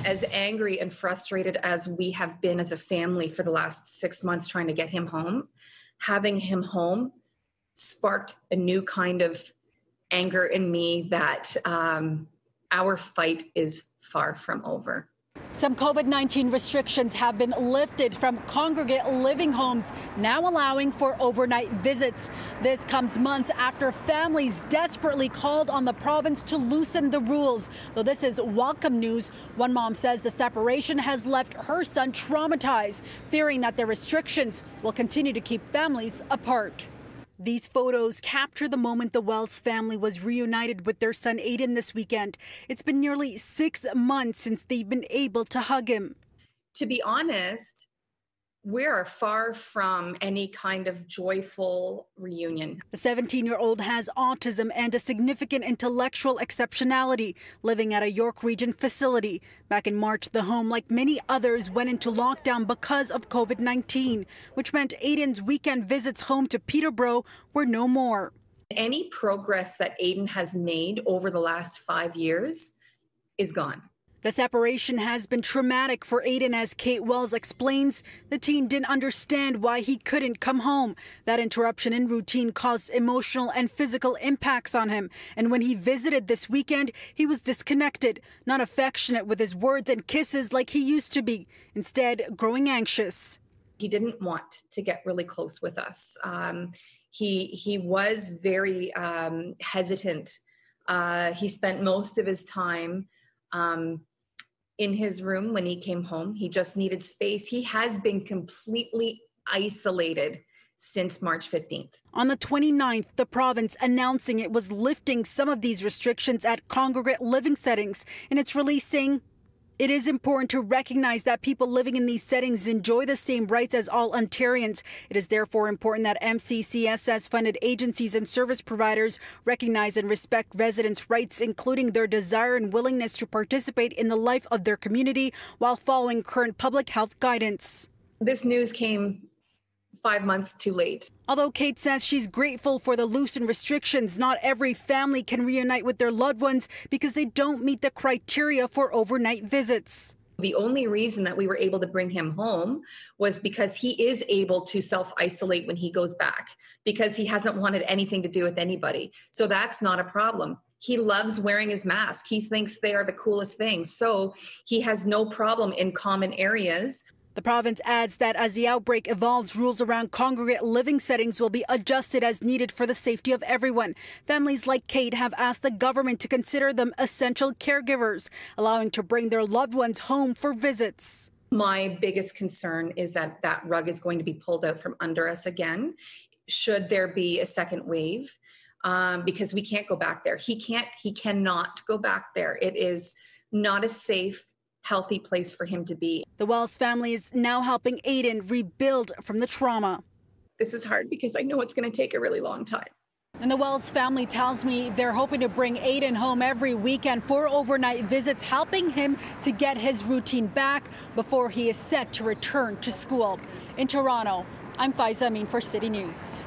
as angry and frustrated as we have been as a family for the last 6 months trying to get him home, having him home sparked a new kind of anger in me that our fight is far from over. Some COVID-19 restrictions have been lifted from congregate living homes, now allowing for overnight visits. This comes months after families desperately called on the province to loosen the rules. Though this is welcome news, one mom says the separation has left her son traumatized, fearing that the restrictions will continue to keep families apart. These photos capture the moment the Wells family was reunited with their son Aiden this weekend. It's been nearly 6 months since they've been able to hug him. To be honest, we are far from any kind of joyful reunion. The 17-year-old has autism and a significant intellectual exceptionality, living at a York Region facility. Back in March, the home, like many others, went into lockdown because of COVID-19, which meant Aiden's weekend visits home to Peterborough were no more. Any progress that Aiden has made over the last 5 years is gone. The separation has been traumatic for Aiden, as Kate Wells explains. The teen didn't understand why he couldn't come home. That interruption in routine caused emotional and physical impacts on him. And when he visited this weekend, he was disconnected, not affectionate with his words and kisses like he used to be, instead growing anxious. He didn't want to get really close with us. He was very hesitant. He spent most of his time in his room when he came home. He just needed space. He has been completely isolated since March 15th. On the 29th, the province announcing it was lifting some of these restrictions at congregate living settings. In its release saying, it is important to recognize that people living in these settings enjoy the same rights as all Ontarians. It is therefore important that MCCSS-funded agencies and service providers recognize and respect residents' rights, including their desire and willingness to participate in the life of their community while following current public health guidance. This news came 5 months too late. Although Kate says she's grateful for the loosened restrictions, not every family can reunite with their loved ones because they don't meet the criteria for overnight visits. The only reason that we were able to bring him home was because he is able to self-isolate when he goes back, because he hasn't wanted anything to do with anybody. So that's not a problem. He loves wearing his mask. He thinks they are the coolest thing. So he has no problem in common areas. The province adds that as the outbreak evolves, rules around congregate living settings will be adjusted as needed for the safety of everyone. Families like Kate have asked the government to consider them essential caregivers, allowing to bring their loved ones home for visits. My biggest concern is that that rug is going to be pulled out from under us again, should there be a second wave, because we can't go back there. He cannot go back there. It is not a safe, healthy place for him to be. The Wells family is now helping Aiden rebuild from the trauma. This is hard because I know it's going to take a really long time. And the Wells family tells me they're hoping to bring Aiden home every weekend for overnight visits, helping him to get his routine back before he is set to return to school. In Toronto, I'm Faiza Amin for City News.